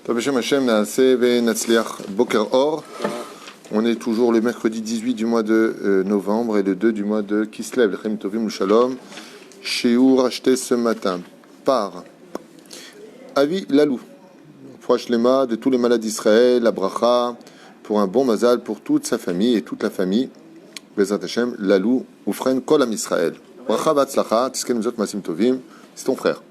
Hashem Hashem Naaseh Ve'Natzliach Boker Or. On est toujours le mercredi 18 du mois de novembre et le 2 du mois de Kislev. Lechem Tovim Shalom. Shiur acheté ce matin par Avi Lalou. Fouach Lema de tous les malades d'Israël, la bracha, pour un bon mazal pour toute sa famille et toute la famille. Bezrat Hashem Lalou Ufren Kol Am Israël. Bracha Vatzlacha Tisken Mizot Masim Tovim. C'est ton frère.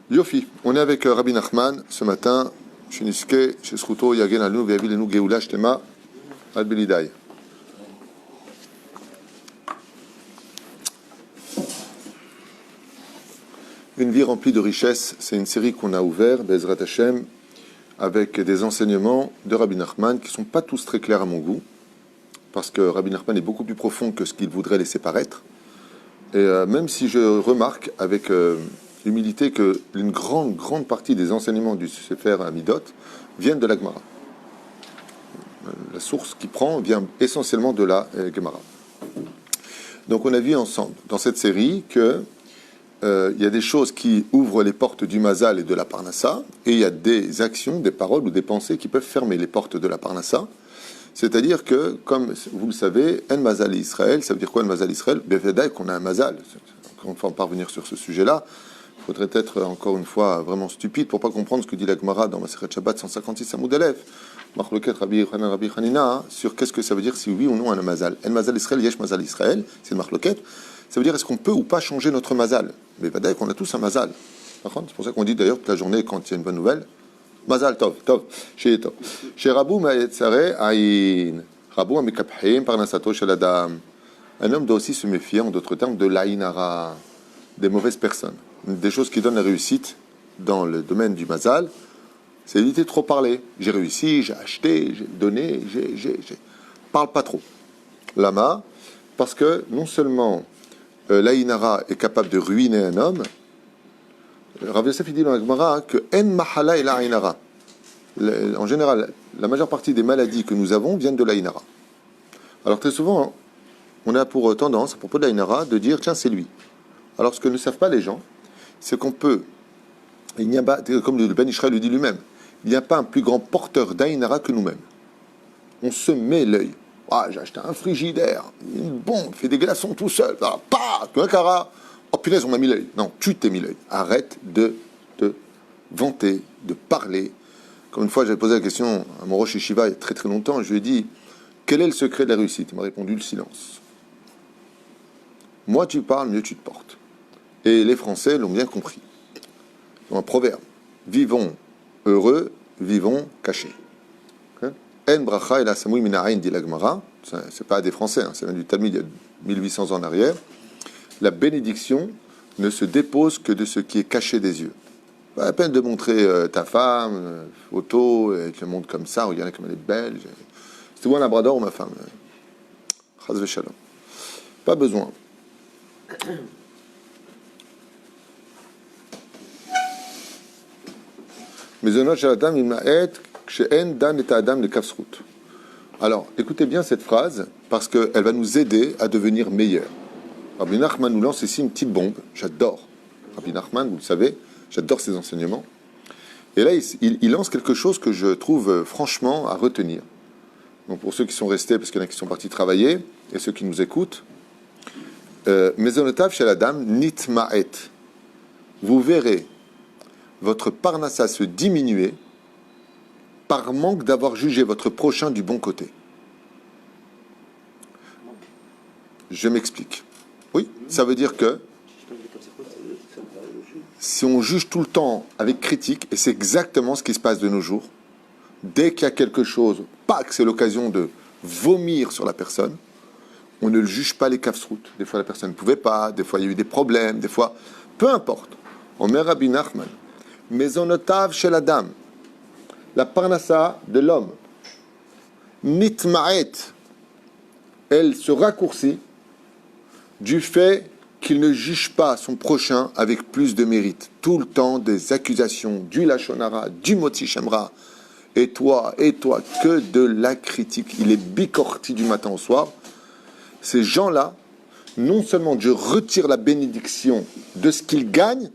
Yofi, on est avec Rabbi Nachman ce matin. Shiniske, chez Sruto, Yagen Alnu, Ve'avilenu Geoula Shtema, Ad Belidai. Une vie remplie de richesses, c'est une série qu'on a ouverte, Bezrat Hashem, avec des enseignements de Rabbi Nachman qui ne sont pas tous très clairs à mon goût, parce que Rabbi Nachman est beaucoup plus profond que ce qu'il voudrait laisser paraître. Et même si je remarque avec l'humilité que une grande partie des enseignements du Sefer Amidot viennent de la Gemara. La source qu'il prend vient essentiellement de la Gemara. Donc on a vu ensemble dans cette série que il y a des choses qui ouvrent les portes du Mazal et de la Parnassa, et il y a des actions, des paroles ou des pensées qui peuvent fermer les portes de la Parnassa. C'est-à-dire que, comme vous le savez, En Mazal Israël, ça veut dire quoi En Mazal Israël? Befedai qu'on a un Mazal. Encore une fois, on va parvenir sur ce sujet-là. Il faudrait être, encore une fois, vraiment stupide pour ne pas comprendre ce que dit la Gemara dans Masechet Shabbat 156 Amoud Aleph. Marloket Rabbi Hanina, sur qu'est-ce que ça veut dire si oui ou non un Mazal. En Mazal Israël, Yesh Mazal Israël, c'est le Marloket. Ça veut dire est-ce qu'on peut ou pas changer notre Mazal. Mais Befedai qu'on a tous un Mazal. C'est pour ça qu'on dit d'ailleurs toute la journée quand il y a une bonne nouvelle, Mazal Tov, Tov, Shei Tov. Chez Rabou Ma'etzare Aïn, Rabou Amikapheim Parnasato Shel Adam. Un homme doit aussi se méfier, en d'autres termes, de l'Aïnara, des mauvaises personnes. Une des choses qui donne la réussite dans le domaine du Mazal, c'est éviter de trop parler. J'ai réussi, j'ai acheté, j'ai donné, j'ai. Parle pas trop. Lama, parce que non seulement l'Aïnara est capable de ruiner un homme, Rav Yosef dit dans la Gemara que En Mahala et l'Aïnara. En général, la majeure partie des maladies que nous avons viennent de l'Aïnara. Alors très souvent, on a pour tendance, à propos de l'Aïnara, de dire tiens, c'est lui. Alors ce que ne savent pas les gens, c'est qu'on peut, il n'y a pas, comme le Ben Israël le dit lui-même, il n'y a pas un plus grand porteur d'Aïnara que nous-mêmes. On se met l'œil. Ah, j'ai acheté un frigidaire, une bombe, fait des glaçons tout seul. Ah, un cara. Oh punaise, on m'a mis l'œil. Non, tu t'es mis l'œil. Arrête de te vanter, de parler. Comme une fois, j'avais posé la question à mon Rosh Yeshiva il y a très très longtemps, je lui ai dit, quel est le secret de la réussite? Il m'a répondu, le silence. Moins tu parles, mieux tu te portes. Et les Français l'ont bien compris. Dans un proverbe, vivons heureux, vivons cachés. En bracha et la samoui minaïn dit la Gemara, c'est pas des Français, ça vient du Talmud il y a 1800 ans en arrière. La bénédiction ne se dépose que de ce qui est caché des yeux. Pas la peine de montrer ta femme, photo, et tu le montres comme ça, regardez comme elle est belle. C'est moi un labrador ou ma femme? Chaz v'shalom. Pas besoin. Alors, écoutez bien cette phrase, parce qu'elle va nous aider à devenir meilleurs. Rabbi Nachman nous lance ici une petite bombe. J'adore Rabbi Nachman, vous le savez, j'adore ses enseignements. Et là, il lance quelque chose que je trouve franchement à retenir. Donc pour ceux qui sont restés, parce qu'il y en a qui sont partis travailler, et ceux qui nous écoutent, Mezonotav shel Adam nitma'et. Vous verrez votre parnassa se diminuer par manque d'avoir jugé votre prochain du bon côté. Je m'explique. Oui, ça veut dire que si on juge tout le temps avec critique, et c'est exactement ce qui se passe de nos jours, dès qu'il y a quelque chose, pas que c'est l'occasion de vomir sur la personne, on ne le juge pas les kafsrout. Des fois la personne ne pouvait pas, des fois il y a eu des problèmes, des fois, peu importe. On met Rabbi Nachman, Mezonotav shel Adam, la parnassa de l'homme, nitma'et, elle se raccourcit du fait qu'il ne juge pas son prochain avec plus de mérite. Tout le temps des accusations, du lachonara, du motzi shemra, et toi, que de la critique. Il est bicorti du matin au soir. Ces gens-là, non seulement Dieu retire la bénédiction de ce qu'ils gagnent,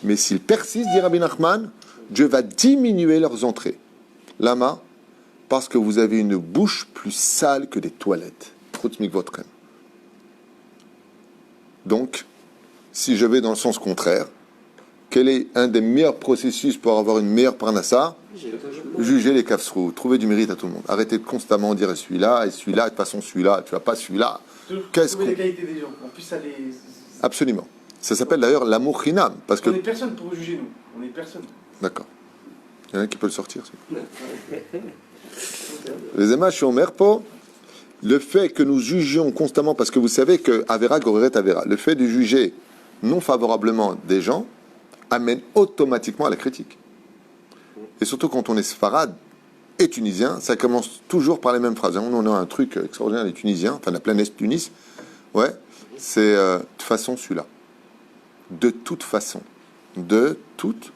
Mais s'ils persistent, dit Rabbi Nachman, Dieu va diminuer leurs entrées. Lama, parce que vous avez une bouche plus sale que des toilettes. Donc, si je vais dans le sens contraire, quel est un des meilleurs processus pour avoir une meilleure parnassa? Juger les kafsrou, trouver du mérite à tout le monde. Arrêtez de constamment dire celui-là, et celui-là, de toute façon celui-là, tu vas pas celui-là. Trouver les qualités des gens. En plus, ça les... Absolument. Ça s'appelle d'ailleurs l'amour chinam. Parce que... On n'est personne pour juger, nous. On n'est personne. D'accord. Il y en a qui peut le sortir. Les émages sur Merpo, le fait que nous jugions constamment, parce que vous savez que Avera Goreret Avera, le fait de juger non favorablement des gens amène automatiquement à la critique. Et surtout quand on est séfarade et tunisien, ça commence toujours par les mêmes phrases. On a un truc extraordinaire, les Tunisiens, enfin la planète Tunis, ouais, c'est de toute façon celui-là. De toute façon. De toute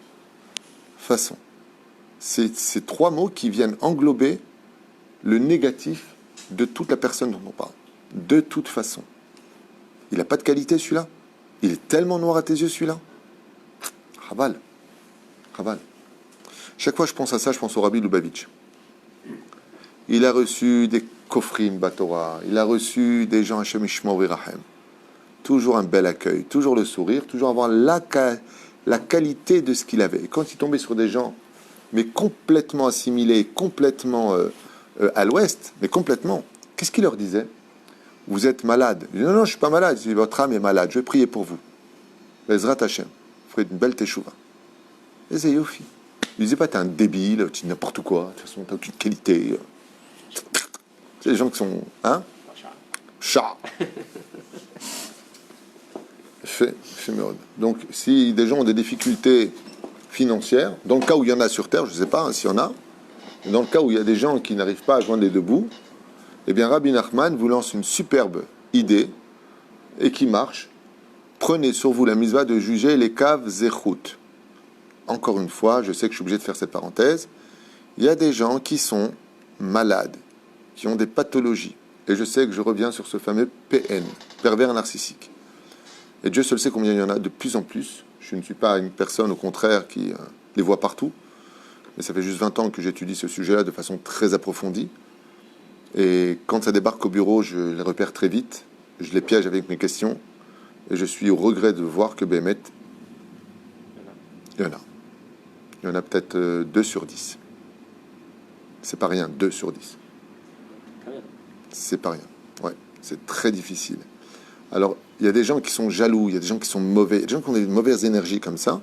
façon. C'est ces trois mots qui viennent englober le négatif de toute la personne dont on parle. De toute façon. Il n'a pas de qualité celui-là. Il est tellement noir à tes yeux celui-là. Raval. Raval. Chaque fois que je pense à ça, je pense au Rabbi Lubavitch. Il a reçu des kofrim Batora, il a reçu des gens Hashem Ishmael Virahem. Toujours un bel accueil, toujours le sourire, toujours avoir la qualité de ce qu'il avait. Et quand il tombait sur des gens, mais complètement assimilés, complètement à l'ouest, mais complètement, qu'est-ce qu'il leur disait? Vous êtes malade. Il dit, non, non, je ne suis pas malade. Il dit, votre âme est malade, je vais prier pour vous. Bezrat Hashem, vous ferez une belle teshuva. Et c'est Yofi. Il disait pas, t'es un débile, tu dis n'importe quoi, de toute façon, t'as aucune qualité. C'est les gens qui sont... Hein? Chat. Fait merde. Donc, si des gens ont des difficultés financières, dans le cas où il y en a sur Terre, je ne sais pas s'il y en a, mais dans le cas où il y a des gens qui n'arrivent pas à joindre les deux bouts, eh bien, Rabbi Nachman vous lance une superbe idée, et qui marche. Prenez sur vous la mitzvah de juger les caves zéchout. Encore une fois, je sais que je suis obligé de faire cette parenthèse, il y a des gens qui sont malades, qui ont des pathologies. Et je sais que je reviens sur ce fameux PN, pervers narcissique. Et Dieu seul sait combien il y en a de plus en plus. Je ne suis pas une personne, au contraire, qui les voit partout. Mais ça fait juste 20 ans que j'étudie ce sujet-là de façon très approfondie. Et quand ça débarque au bureau, je les repère très vite. Je les piège avec mes questions. Et je suis au regret de voir que Béhémet, il y en a. Il y en a peut-être 2 sur 10. C'est pas rien, 2 sur 10. C'est pas rien. Ouais, c'est très difficile. Alors, il y a des gens qui sont jaloux, il y a des gens qui sont mauvais, il y a des gens qui ont des mauvaises énergies comme ça.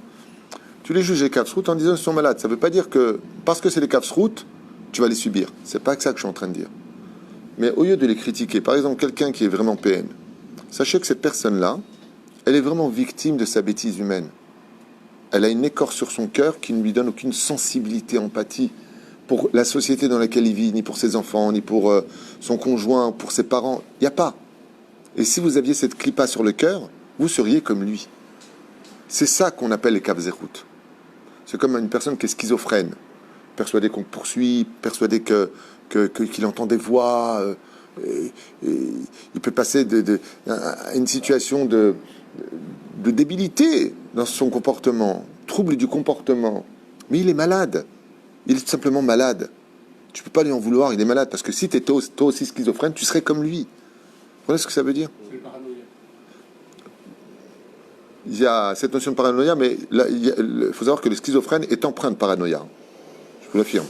Tu les juges les kafsrout en disant qu'ils sont malades. Ça ne veut pas dire que, parce que c'est les kafsrout, tu vas les subir. C'est pas ça que je suis en train de dire. Mais au lieu de les critiquer, par exemple, quelqu'un qui est vraiment PN, sachez que cette personne-là, elle est vraiment victime de sa bêtise humaine. Elle a une écorce sur son cœur qui ne lui donne aucune sensibilité, empathie pour la société dans laquelle il vit, ni pour ses enfants, ni pour son conjoint, pour ses parents. Il n'y a pas. Et si vous aviez cette clipa sur le cœur, vous seriez comme lui. C'est ça qu'on appelle les kav zéchout. C'est comme une personne qui est schizophrène, persuadée qu'on le poursuit, persuadée qu'il entend des voix, et il peut passer à une situation de débilité dans son comportement, trouble du comportement. Mais il est malade. Il est tout simplement malade. Tu ne peux pas lui en vouloir, il est malade. Parce que si tu étais toi aussi schizophrène, tu serais comme lui. Vous voyez ce que ça veut dire? C'est le paranoïa. Il y a cette notion de paranoïa, mais il faut savoir que le schizophrène est empreint de paranoïa. Je vous l'affirme.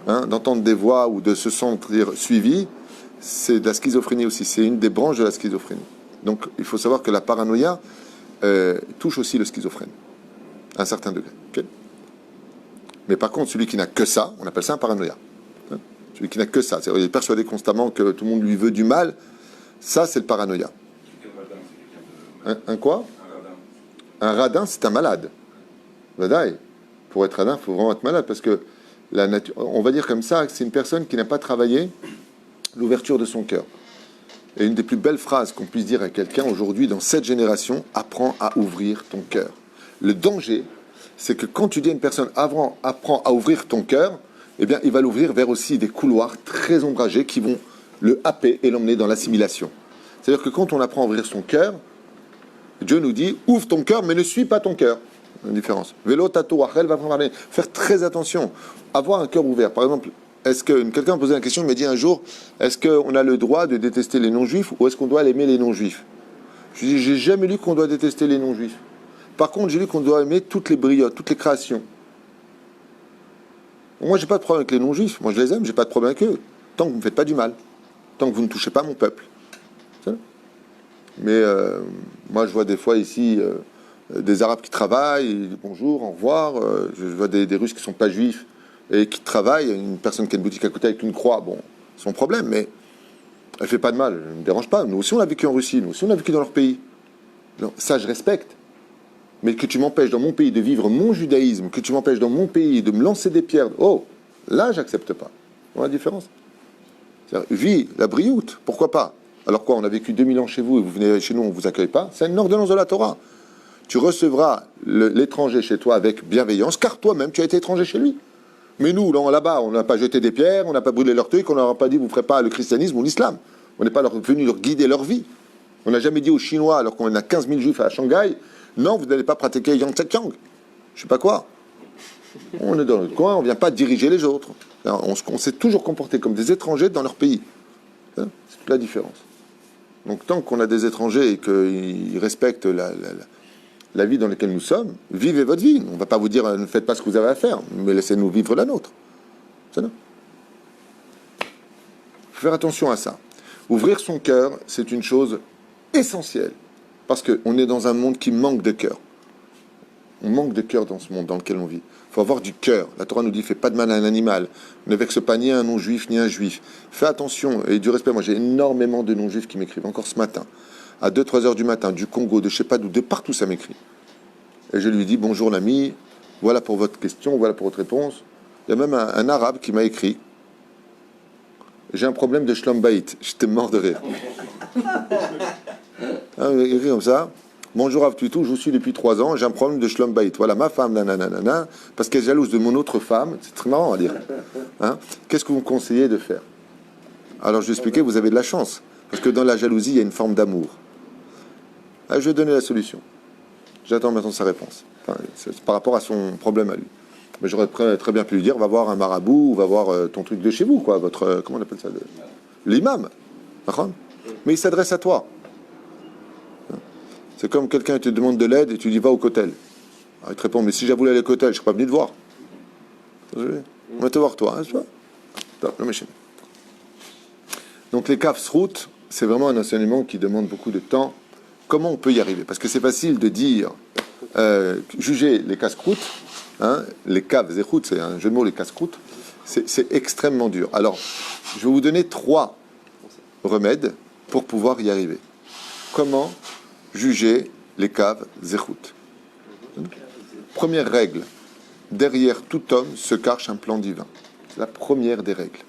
D'entendre des voix ou de se sentir suivi, c'est de la schizophrénie aussi. C'est une des branches de la schizophrénie. Donc il faut savoir que la paranoïa touche aussi le schizophrène, à un certain degré. Okay. Mais par contre, celui qui n'a que ça, on appelle ça un paranoïa. Celui qui n'a que ça, c'est-à-dire il est persuadé constamment que tout le monde lui veut du mal, ça c'est le paranoïa. Un quoi? Un radin, c'est un malade. Vadaï. Pour être radin, il faut vraiment être malade, parce que la nature, on va dire comme ça, que c'est une personne qui n'a pas travaillé l'ouverture de son cœur. Et une des plus belles phrases qu'on puisse dire à quelqu'un aujourd'hui, dans cette génération, apprends à ouvrir ton cœur. Le danger, c'est que quand tu dis à une personne, apprends à ouvrir ton cœur, eh bien, il va l'ouvrir vers aussi des couloirs très ombragés qui vont le happer et l'emmener dans l'assimilation. C'est-à-dire que quand on apprend à ouvrir son cœur, Dieu nous dit, ouvre ton cœur, mais ne suis pas ton cœur. Une différence. Vélo, tato, Rachel va parler. Faire très attention. Avoir un cœur ouvert. Par exemple, est-ce que quelqu'un m'a posé la question, il m'a dit un jour, est-ce qu'on a le droit de détester les non-juifs ou est-ce qu'on doit aimer les non-juifs? Je lui dis, j'ai jamais lu qu'on doit détester les non-juifs. Par contre, j'ai lu qu'on doit aimer toutes les briottes, toutes les créations. Moi, j'ai pas de problème avec les non-juifs. Moi, je les aime, j'ai pas de problème avec eux. Tant que vous ne me faites pas du mal. Tant que vous ne touchez pas mon peuple. Mais moi, je vois des fois ici des Arabes qui travaillent, ils disent bonjour, au revoir. Je vois des Russes qui ne sont pas juifs et qui travaillent. Une personne qui a une boutique à côté avec une croix, bon, son problème, mais elle ne fait pas de mal, elle ne me dérange pas. Nous aussi, on a vécu en Russie, nous aussi, on a vécu dans leur pays. Donc, ça, je respecte. Mais que tu m'empêches dans mon pays de vivre mon judaïsme, que tu m'empêches dans mon pays de me lancer des pierres, oh, là, j'accepte pas. On a la différence. Vis la brioute, pourquoi pas? Alors quoi, on a vécu 2000 ans chez vous et vous venez chez nous, on ne vous accueille pas? C'est une ordonnance de la Torah. Tu recevras l'étranger chez toi avec bienveillance, car toi-même, tu as été étranger chez lui. Mais nous, là-bas, on n'a pas jeté des pierres, on n'a pas brûlé leur truc, on leur a pas dit, vous ne ferez pas le christianisme ou l'islam. On n'est pas venu leur guider leur vie. On n'a jamais dit aux Chinois, alors qu'on a 15 000 juifs à Shanghai, non, vous n'allez pas pratiquer Yang Tse-Kiang. Je sais pas quoi. On est dans notre coin, on ne vient pas diriger les autres. On s'est toujours comporté comme des étrangers dans leur pays. C'est toute la différence. Donc tant qu'on a des étrangers et qu'ils respectent la vie dans laquelle nous sommes, vivez votre vie. On ne va pas vous dire ne faites pas ce que vous avez à faire, mais laissez-nous vivre la nôtre. C'est ça. Faut faire attention à ça. Ouvrir son cœur, c'est une chose essentielle. Parce qu'on est dans un monde qui manque de cœur. On manque de cœur dans ce monde dans lequel on vit. Il faut avoir du cœur. La Torah nous dit, fais pas de mal à un animal. Ne vexe pas ni un non-juif ni un juif. Fais attention et du respect. Moi, j'ai énormément de non-juifs qui m'écrivent. Encore ce matin, à 2-3 heures du matin, du Congo, de je sais pas d'où, de partout ça m'écrit. Et je lui dis, bonjour l'ami, voilà pour votre question, voilà pour votre réponse. Il y a même un arabe qui m'a écrit, j'ai un problème de shlom bayit. J'étais mort de rire. Il écrit comme ça. Bonjour Rav Tuitou, je vous suis depuis 3 ans, j'ai un problème de shlom bayit. Voilà, ma femme, nanana, parce qu'elle est jalouse de mon autre femme, c'est très marrant à dire. Hein? Qu'est-ce que vous me conseillez de faire? Alors je lui ai expliqué, vous avez de la chance, parce que dans la jalousie, il y a une forme d'amour. Je vais donner la solution. J'attends maintenant sa réponse. Enfin, c'est par rapport à son problème à lui. Mais j'aurais très bien pu lui dire, va voir un marabout, va voir ton truc de chez vous, quoi, votre, comment on appelle ça, l'imam. Mais il s'adresse à toi. C'est comme quelqu'un te demande de l'aide et tu dis va au cotel. Alors il te répond, mais si j'avoue aller au cotel, je ne serais pas venu te voir. On va te voir toi. Hein, donc les kafsrout, c'est vraiment un enseignement qui demande beaucoup de temps. Comment on peut y arriver? Parce que c'est facile de dire, juger les casse-croûtes, hein, les caves zéchout, c'est un jeu de mots, les casse-croûtes, c'est extrêmement dur. Alors, je vais vous donner 3 remèdes pour pouvoir y arriver. Comment juger les caves zéchout? Première règle, derrière tout homme se cache un plan divin. C'est la première des règles.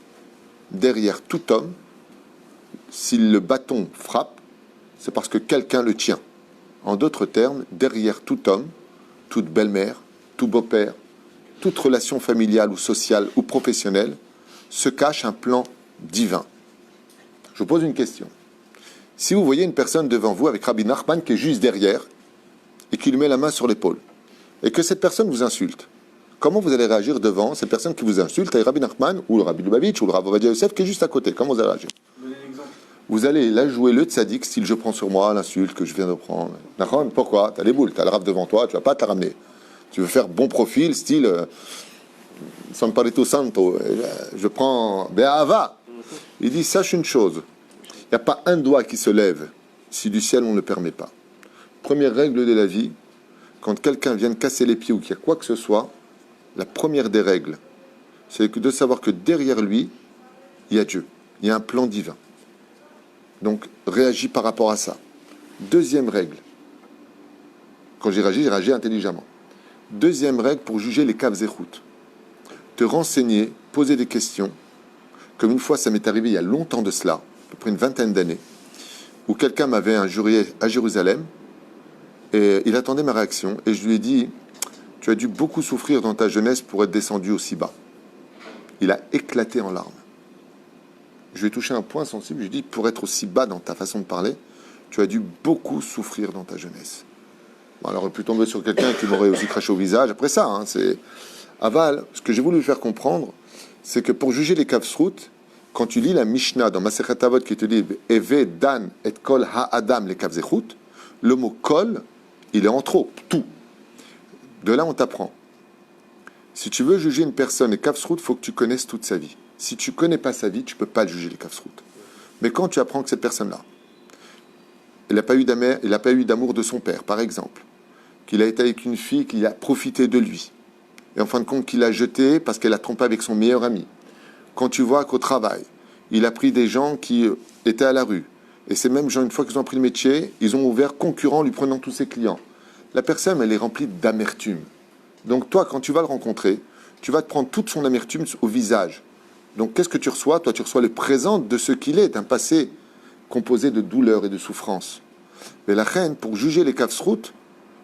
Derrière tout homme, si le bâton frappe, c'est parce que quelqu'un le tient. En d'autres termes, derrière tout homme, toute belle-mère, tout beau-père, toute relation familiale ou sociale ou professionnelle, se cache un plan divin. Je vous pose une question. Si vous voyez une personne devant vous avec Rabbi Nachman qui est juste derrière et qui lui met la main sur l'épaule et que cette personne vous insulte, comment vous allez réagir devant cette personne qui vous insulte avec Rabbi Nachman ou le Rabbi Lubavitch ou le Rav Ovadia Yosef qui est juste à côté? Comment vous allez réagir? Vous allez là jouer le tzaddik, style je prends sur moi l'insulte que je viens de prendre. Nachman, pourquoi? T'as les boules, t'as le Rav devant toi, tu vas pas te la ramener. Tu veux faire bon profil, style San Parito Santo, je prends Be'ava. Il dit, sache une chose, il n'y a pas un doigt qui se lève si du ciel on ne le permet pas. Première règle de la vie, quand quelqu'un vient de casser les pieds ou qu'il y a quoi que ce soit, la première des règles, c'est de savoir que derrière lui, il y a Dieu, il y a un plan divin. Donc, réagis par rapport à ça. Deuxième règle, quand j'ai réagi intelligemment. Deuxième règle pour juger les caves zéchout. Te renseigner, poser des questions. Comme une fois, ça m'est arrivé il y a longtemps de cela, à peu près une 20aine d'années, où quelqu'un m'avait injurié à Jérusalem et il attendait ma réaction. Et je lui ai dit, tu as dû beaucoup souffrir dans ta jeunesse pour être descendu aussi bas. Il a éclaté en larmes. Je lui ai touché un point sensible. Je lui ai dit, pour être aussi bas dans ta façon de parler, tu as dû beaucoup souffrir dans ta jeunesse. Bon, elle aurait pu tomber sur quelqu'un qui m'aurait aussi craché au visage. Après ça, hein, c'est... Aval, ce que j'ai voulu lui faire comprendre, c'est que pour juger les kavsrout, quand tu lis la Mishnah dans Masechet Avot qui te dit « Eve dan et kol ha-adam le kavzechut », le mot « kol », il est en trop, tout. De là, on t'apprend. Si tu veux juger une personne, les kavsrout, il faut que tu connaisses toute sa vie. Si tu ne connais pas sa vie, tu ne peux pas le juger, les kavsrout. Mais quand tu apprends que cette personne-là, il n'a pas eu d'amour de son père, par exemple, qu'il a été avec une fille qui a profité de lui, et en fin de compte qu'il a jeté parce qu'elle a trompé avec son meilleur ami. Quand tu vois qu'au travail, il a pris des gens qui étaient à la rue, et ces mêmes gens, une fois qu'ils ont pris le métier, ils ont ouvert concurrent lui prenant tous ses clients. La personne, elle est remplie d'amertume. Donc toi, quand tu vas le rencontrer, tu vas te prendre toute son amertume au visage. Donc qu'est-ce que tu reçois? Toi, tu reçois le présent de ce qu'il est, un passé composé de douleur et de souffrance. Mais la reine, pour juger les kavsrout,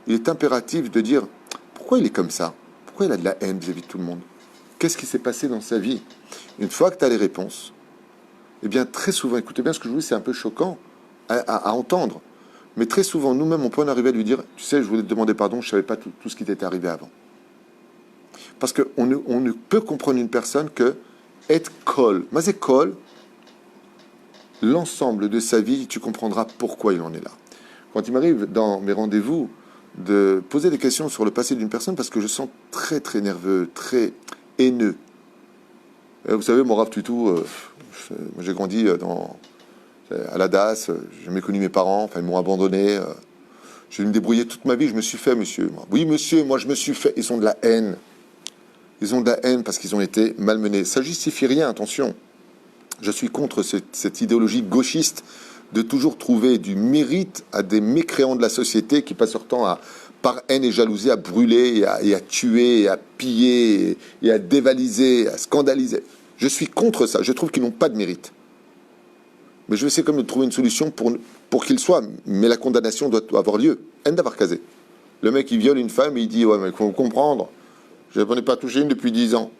il est impératif de dire pourquoi il est comme ça? Pourquoi il a de la haine vis-à-vis de tout le monde? Qu'est-ce qui s'est passé dans sa vie? Une fois que tu as les réponses, eh bien très souvent, écoutez bien ce que je vous dis, c'est un peu choquant à entendre, mais très souvent, nous-mêmes, on peut en arriver à lui dire, tu sais, je voulais te demander pardon, je ne savais pas tout ce qui t'était arrivé avant. Parce qu'on ne peut comprendre une personne que être kol, mais c'est kol, l'ensemble de sa vie, tu comprendras pourquoi il en est là. Quand il m'arrive dans mes rendez-vous de poser des questions sur le passé d'une personne, parce que je sens très très nerveux, très haineux. Et vous savez, mon Rav Tutou, moi j'ai grandi à la DAS, j'ai jamais connu mes parents, enfin ils m'ont abandonné. Je vais me débrouiller toute ma vie, je me suis fait, monsieur. Oui, monsieur, moi je me suis fait. Ils ont de la haine. Ils ont de la haine parce qu'ils ont été malmenés. Ça justifie rien, attention. Je suis contre cette idéologie gauchiste de toujours trouver du mérite à des mécréants de la société qui passent leur temps par haine et jalousie à brûler et à tuer, et à piller, et à dévaliser, à scandaliser. Je suis contre ça. Je trouve qu'ils n'ont pas de mérite. Mais je vais essayer comme de trouver une solution pour qu'ils soient. Mais la condamnation doit avoir lieu. Haine d'avoir casé. Le mec, il viole une femme et il dit « Ouais, mais il faut comprendre. Je n'en ai pas touché une depuis 10 ans. »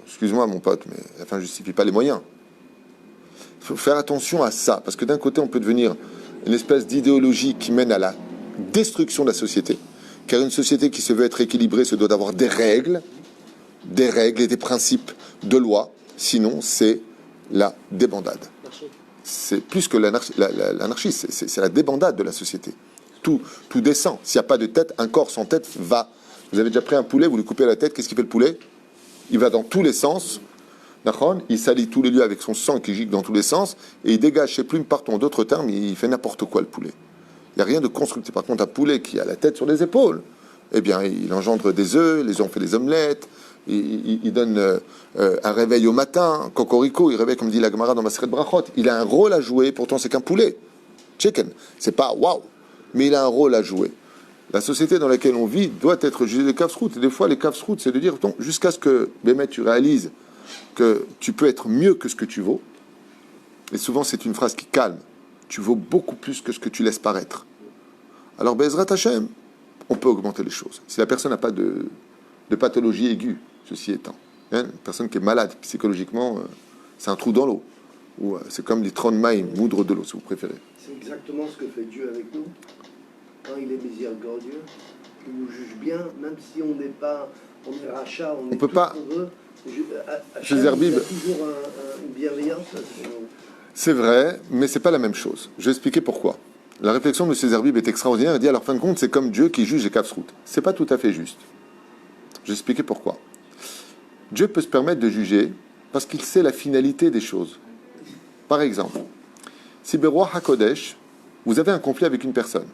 Excuse-moi, mon pote, mais la fin ne justifie pas les moyens. Il faut faire attention à ça, parce que d'un côté, on peut devenir une espèce d'idéologie qui mène à la destruction de la société. Car une société qui se veut être équilibrée se doit d'avoir des règles et des principes de loi. Sinon, c'est la débandade. C'est plus que l'anarchie, c'est la débandade de la société. Tout descend. S'il n'y a pas de tête, un corps sans tête va. Vous avez déjà pris un poulet, vous lui coupez la tête, qu'est-ce qu'il fait le poulet? Il va dans tous les sens, il salit tous les lieux avec son sang qui gicle dans tous les sens, et il dégage ses plumes partout. En d'autres termes, il fait n'importe quoi, le poulet. Il n'y a rien de constructif. Par contre, un poulet qui a la tête sur les épaules, eh bien, il engendre des œufs, les œufs, on fait des omelettes, il donne un réveil au matin, cocorico, il réveille, comme dit la Gemara dans Maseret Brachot. Il a un rôle à jouer, pourtant c'est qu'un poulet. Chicken, c'est pas waouh, mais il a un rôle à jouer. La société dans laquelle on vit doit être jugée des kavsrout. Et des fois, les kavsrout, c'est de dire, jusqu'à ce que, Bémet, tu réalises que tu peux être mieux que ce que tu vaux. Et souvent, c'est une phrase qui calme. Tu vaux beaucoup plus que ce que tu laisses paraître. Alors, Bezrat Hashem, on peut augmenter les choses. Si la personne n'a pas de pathologie aiguë, ceci étant. Une personne qui est malade psychologiquement, c'est un trou dans l'eau. Ou c'est comme les tronmaïm, moudre de l'eau, si vous préférez. C'est exactement ce que fait Dieu avec nous. Quand il est miséricordieux, il nous juge bien, même si on n'est pas, on est rachat, on est peut tout pas. heureux. Chez Zerbib, il y a toujours une bienveillance. C'est vrai, mais c'est pas la même chose. Je vais expliquer pourquoi. La réflexion de Zerbib est extraordinaire. Il dit, alors, fin de compte, c'est comme Dieu qui juge les kavsrout. C'est pas tout à fait juste. Je vais expliquer pourquoi. Dieu peut se permettre de juger parce qu'il sait la finalité des choses. Par exemple, si Beroi HaKodesh, vous avez un conflit avec une personne,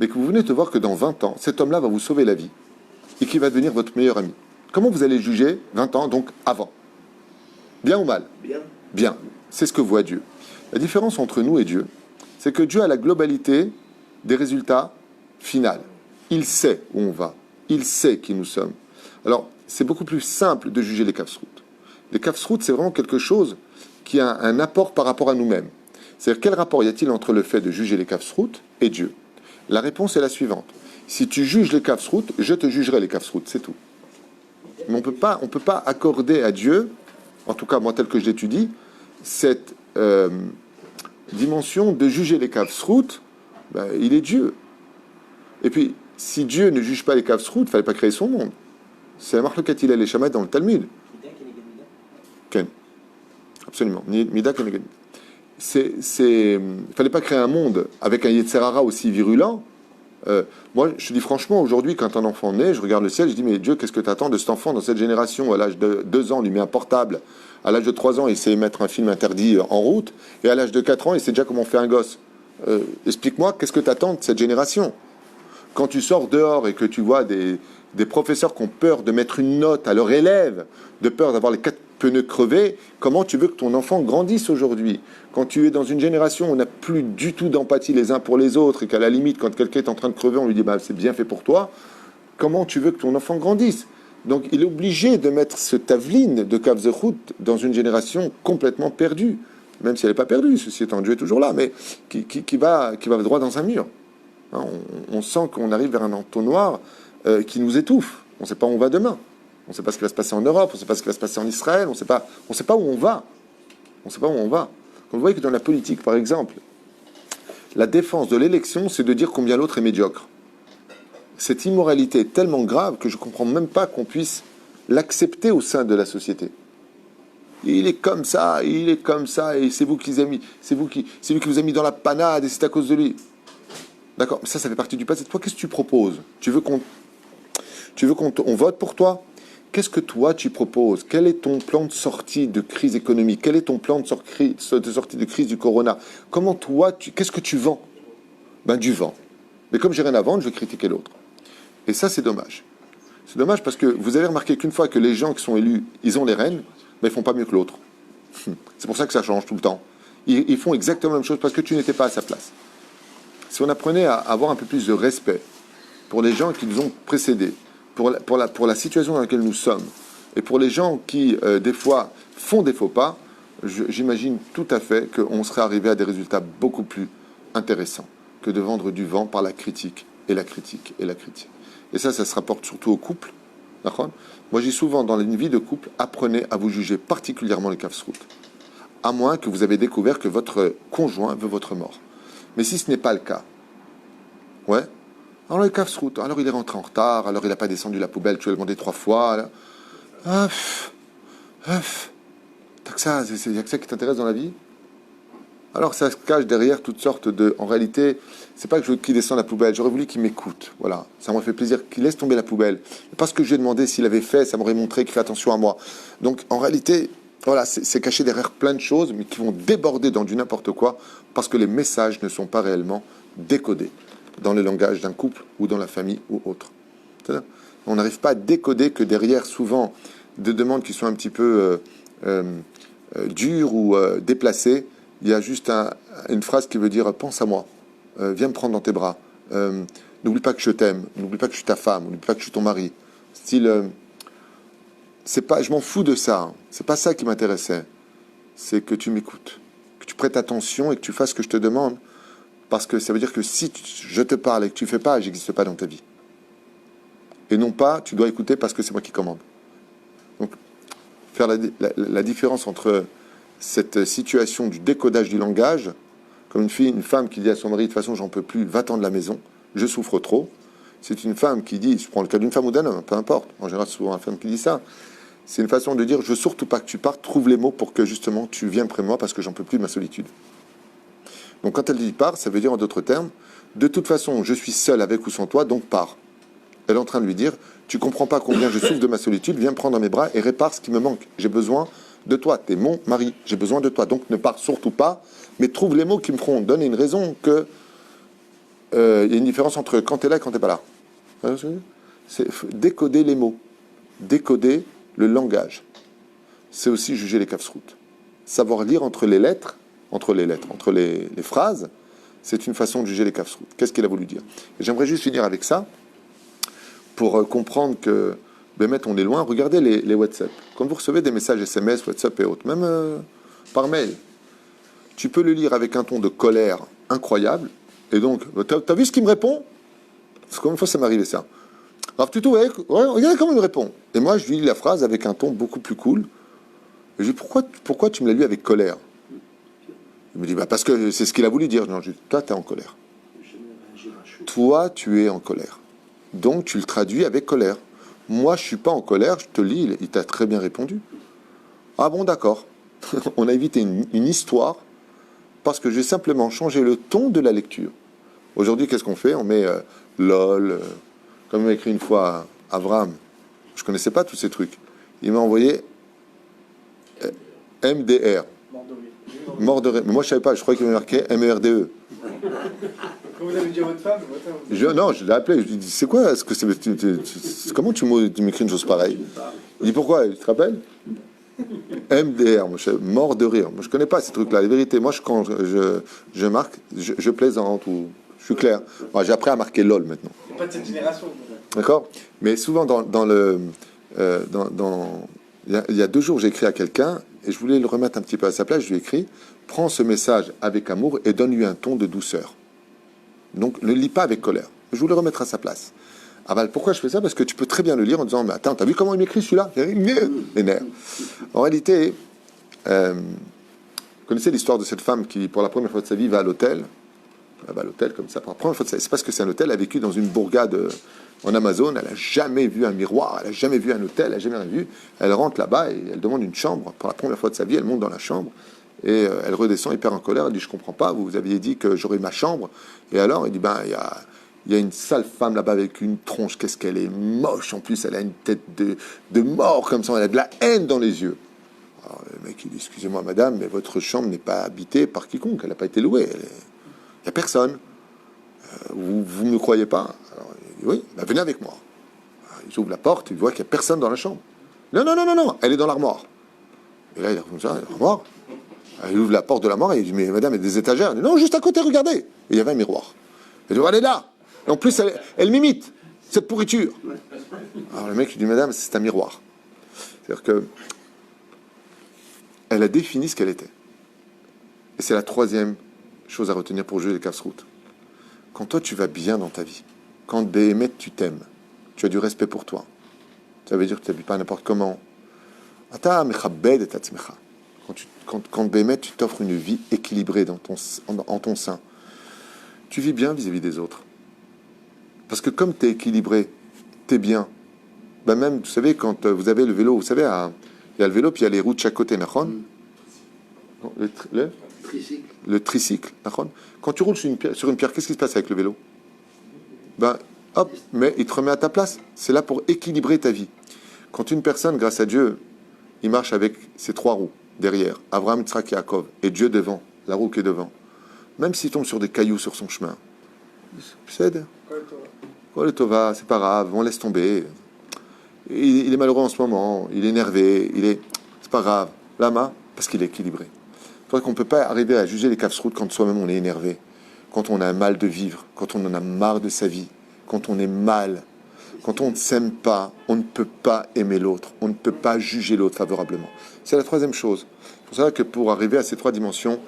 mais que vous venez de voir que dans 20 ans, cet homme-là va vous sauver la vie et qu'il va devenir votre meilleur ami. Comment vous allez juger 20 ans, donc avant? Bien ou mal? Bien. Bien. C'est ce que voit Dieu. La différence entre nous et Dieu, c'est que Dieu a la globalité des résultats finaux. Il sait où on va. Il sait qui nous sommes. Alors, c'est beaucoup plus simple de juger les kavsrout. Les kavsrout, c'est vraiment quelque chose qui a un apport par rapport à nous-mêmes. C'est-à-dire, quel rapport y a-t-il entre le fait de juger les kavsrout et Dieu? La réponse est la suivante. Si tu juges les kavsrout, je te jugerai les kavsrout, c'est tout. Mais on peut pas accorder à Dieu, en tout cas moi tel que je l'étudie, cette dimension de juger les kavsrout. Ben, il est Dieu. Et puis, si Dieu ne juge pas les Kavsrout, il ne fallait pas créer son monde. C'est la marque Katil et Shammai dans le Talmud. Ken. Absolument. Mida Keneged. Il ne fallait pas créer un monde avec un Yetzerara aussi virulent. Moi, je te dis franchement, aujourd'hui, quand un enfant naît, je regarde le ciel, je dis, mais Dieu, qu'est-ce que tu attends de cet enfant dans cette génération? À l'âge de 2 ans, on lui met un portable. À l'âge de 3 ans, il sait mettre un film interdit en route. Et à l'âge de 4 ans, il sait déjà comment on fait un gosse. Explique-moi, qu'est-ce que tu attends de cette génération? Quand tu sors dehors et que tu vois des professeurs qui ont peur de mettre une note à leurs élèves, de peur d'avoir les 4 pneus crevés, comment tu veux que ton enfant grandisse aujourd'hui? Quand tu es dans une génération où on n'a plus du tout d'empathie les uns pour les autres et qu'à la limite, quand quelqu'un est en train de crever, on lui dit bah, c'est bien fait pour toi, comment tu veux que ton enfant grandisse? Donc il est obligé de mettre ce taveline de Kav Zechut dans une génération complètement perdue, même si elle n'est pas perdue, ceci étant Dieu est toujours là, mais qui va droit dans un mur. Hein, on sent qu'on arrive vers un entonnoir qui nous étouffe. On ne sait pas où on va demain. On ne sait pas ce qui va se passer en Europe, on ne sait pas ce qui va se passer en Israël, on ne sait pas où on va. On ne sait pas où on va. Quand vous voyez que dans la politique, par exemple, la défense de l'élection, c'est de dire combien l'autre est médiocre. Cette immoralité est tellement grave que je ne comprends même pas qu'on puisse l'accepter au sein de la société. Il est comme ça, et c'est vous qui vous avez mis, c'est lui qui vous a mis dans la panade, et c'est à cause de lui. D'accord, ça fait partie du passé. Toi, qu'est-ce que tu proposes? Tu veux qu'on vote pour toi? Qu'est-ce que toi tu proposes? Quel est ton plan de sortie de crise économique? Quel est ton plan de sortie de crise du corona? Comment toi, qu'est-ce que tu vends? Ben du vent. Mais comme j'ai rien à vendre, je vais critiquer l'autre. Et ça, c'est dommage. C'est dommage parce que vous avez remarqué qu'une fois que les gens qui sont élus, ils ont les rênes, ben ils font pas mieux que l'autre. C'est pour ça que ça change tout le temps. Ils font exactement la même chose parce que tu n'étais pas à sa place. Si on apprenait à avoir un peu plus de respect pour les gens qui nous ont précédés, pour la situation dans laquelle nous sommes, et pour les gens qui, des fois, font des faux pas, j'imagine tout à fait qu'on serait arrivé à des résultats beaucoup plus intéressants que de vendre du vent par la critique, et la critique, et la critique. Et ça se rapporte surtout au couple. D'accord ? Moi, j'ai souvent, dans une vie de couple, apprenez à vous juger particulièrement les Kavsrout. À moins que vous avez découvert que votre conjoint veut votre mort. Mais si ce n'est pas le cas, ouais, alors le Kavsrout, alors il est rentré en retard, alors il n'a pas descendu la poubelle, tu l'as demandé 3 fois. Là. T'as que ça, il y a que ça qui t'intéresse dans la vie. Alors ça se cache derrière toutes sortes de... En réalité, c'est pas que je veux qu'il descende la poubelle, j'aurais voulu qu'il m'écoute. Voilà, ça m'aurait fait plaisir qu'il laisse tomber la poubelle. Parce que je lui ai demandé s'il avait fait, ça m'aurait montré qu'il fait attention à moi. Donc en réalité, voilà, c'est caché derrière plein de choses, mais qui vont déborder dans du n'importe quoi, parce que les messages ne sont pas réellement décodés dans le langage d'un couple ou dans la famille ou autre. C'est-à-dire, on n'arrive pas à décoder que derrière, souvent, des demandes qui sont un petit peu dures ou déplacées, il y a juste une phrase qui veut dire « pense à moi, viens me prendre dans tes bras, n'oublie pas que je t'aime, n'oublie pas que je suis ta femme, n'oublie pas que je suis ton mari ». Style, c'est pas, je m'en fous de ça, hein. C'est pas ça qui m'intéressait, c'est que tu m'écoutes, que tu prêtes attention et que tu fasses ce que je te demande, parce que ça veut dire que si je te parle et que tu fais pas, j'existe pas dans ta vie. Et non pas, tu dois écouter parce que c'est moi qui commande. Donc, faire la différence entre cette situation du décodage du langage, comme une femme qui dit à son mari, de toute façon, j'en peux plus, va-t'en de la maison, je souffre trop. C'est une femme qui dit, je prends le cas d'une femme ou d'un homme, peu importe, en général, c'est souvent une femme qui dit ça. C'est une façon de dire, je veux surtout pas que tu partes, trouve les mots pour que justement tu viennes près de moi parce que j'en peux plus de ma solitude. Donc quand elle dit pars, ça veut dire en d'autres termes, de toute façon, je suis seul avec ou sans toi, donc pars. Elle est en train de lui dire, tu comprends pas combien je souffre de ma solitude, viens me prendre dans mes bras et répare ce qui me manque. J'ai besoin de toi, t'es mon mari, j'ai besoin de toi, donc ne pars surtout pas, mais trouve les mots qui me feront donner une raison que il y a une différence entre quand t'es là et quand t'es pas là. C'est décoder les mots, décoder le langage. C'est aussi juger les Kavsrout. Savoir lire entre les phrases, c'est une façon de juger les Kavsrout. Qu'est-ce qu'il a voulu dire? Et j'aimerais juste finir avec ça, pour comprendre que on est loin. Regardez les WhatsApp. Quand vous recevez des messages SMS, WhatsApp et autres, même par mail, tu peux le lire avec un ton de colère incroyable. Et donc, t'as vu ce qu'il me répond? Parce que combien de fois ça m'est arrivé ça? Alors tu ouais, regardez comment il me répond. Et moi, je lui lis la phrase avec un ton beaucoup plus cool. Et je lui dis, pourquoi tu me l'as lu avec colère? Il me dit, parce que c'est ce qu'il a voulu dire. Non, je dis, toi, t'es en colère. toi, tu es en colère. Donc, tu le traduis avec colère. Moi, je ne suis pas en colère, je te lis, il t'a très bien répondu. Ah bon, d'accord. On a évité une histoire parce que j'ai simplement changé le ton de la lecture. Aujourd'hui, qu'est-ce qu'on fait? On met LOL, comme il m'a écrit une fois Avram. Je ne connaissais pas tous ces trucs. Il m'a envoyé MDR. Mort de rire. Mais moi, je ne savais pas, je croyais qu'il m'avait marqué MERDE. Quand vous avez dit à votre femme, Non, je l'ai appelé. Je lui ai dit, c'est quoi? Comment tu m'écris une chose pareille? Il dit, pourquoi? Tu te rappelles? MDR, moi, mort de rire. Moi, je ne connais pas ces trucs-là. La vérité, moi, quand je marque, je plaisante ou je suis clair. Moi, j'ai appris à marquer LOL maintenant. c'est pas de cette génération. D'accord? Mais souvent, il y a 2 jours, j'ai écrit à quelqu'un et je voulais le remettre un petit peu à sa place. Je lui ai écrit, prends ce message avec amour et donne-lui un ton de douceur. Donc, ne le lis pas avec colère. Je voulais le remettre à sa place. Ah ben, pourquoi je fais ça? Parce que tu peux très bien le lire en disant, mais attends, t'as vu comment il m'écrit celui-là? Les nerfs. En réalité, vous connaissez l'histoire de cette femme qui, pour la première fois de sa vie, va à l'hôtel. Elle va à l'hôtel comme ça. Pour la première fois de sa vie, c'est parce que c'est un hôtel. Elle a vécu dans une bourgade en Amazon. Elle n'a jamais vu un miroir. Elle n'a jamais vu un hôtel. Elle n'a jamais rien vu. Elle rentre là-bas et elle demande une chambre. Pour la première fois de sa vie, elle monte dans la chambre. Et elle redescend hyper en colère. Elle dit, je comprends pas. Vous aviez dit que j'aurais ma chambre. Et alors, il dit, ben, il y a une sale femme là-bas avec une tronche. Qu'est-ce qu'elle est moche. En plus, elle a une tête de mort comme ça. Elle a de la haine dans les yeux. Alors, le mec, il dit, excusez-moi, madame, mais votre chambre n'est pas habitée par quiconque. Elle n'a pas été louée. Il n'y a personne. Vous ne me croyez pas? Alors, il dit, oui, ben, venez avec moi. Alors, il ouvre la porte, il voit qu'il n'y a personne dans la chambre. Non, non, non, non, non, elle est dans l'armoire. Et là, il regarde comme ça, l'armoire. Il ouvre la porte de l'armoire et il dit, mais madame, il y a des étagères. Il dit, non, juste à côté, regardez. Et il y avait un miroir. Il dit, elle est là. Et en plus, elle m'imite, cette pourriture. Alors le mec, il dit, madame, c'est un miroir. C'est-à-dire que elle a défini ce qu'elle était. Et c'est la 3e chose à retenir pour juger les Kafsrout. Quand toi, tu vas bien dans ta vie, quand Béhémet, tu t'aimes, tu as du respect pour toi, ça veut dire que tu n'habilles pas n'importe comment. Quand Béhémet, tu t'offres une vie équilibrée en ton sein, tu vis bien vis-à-vis des autres. Parce que comme tu es équilibré, tu es bien. Ben même, vous savez, quand vous avez le vélo, vous savez, il y a le vélo, puis il y a les roues de chaque côté, le tricycle, quand tu roules sur une pierre, qu'est-ce qui se passe avec le vélo? Ben, hop, mais il te remet à ta place. C'est là pour équilibrer ta vie. Quand une personne, grâce à Dieu, il marche avec ses 3 roues derrière, Abraham, Tzrak et Yaakov, et Dieu devant, la roue qui est devant, même s'il tombe sur des cailloux sur son chemin, c'est pas grave, on laisse tomber. Il est malheureux en ce moment, il est énervé, c'est pas grave. Lama, parce qu'il est équilibré. C'est vrai qu'on ne peut pas arriver à juger les Kafsrout quand soi-même on est énervé, quand on a un mal de vivre, quand on en a marre de sa vie, quand on est mal, quand on ne s'aime pas, on ne peut pas aimer l'autre, on ne peut pas juger l'autre favorablement. C'est la 3e chose. C'est pour ça que pour arriver à ces 3 dimensions,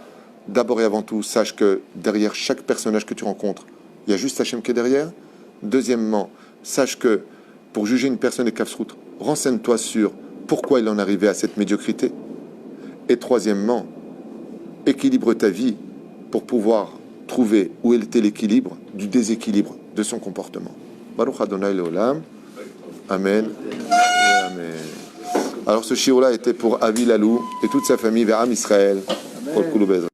d'abord et avant tout, sache que derrière chaque personnage que tu rencontres, il y a juste Hachem qui est derrière. Deuxièmement, sache que pour juger une personne des Kafsrout, renseigne-toi sur pourquoi il en est arrivé à cette médiocrité. Et troisièmement, équilibre ta vie pour pouvoir trouver où était l'équilibre du déséquilibre de son comportement. Baruch Adonai Leolam. Amen. Et amen. Alors ce shiur-là était pour Avi Lalou et toute sa famille vers Am Israël.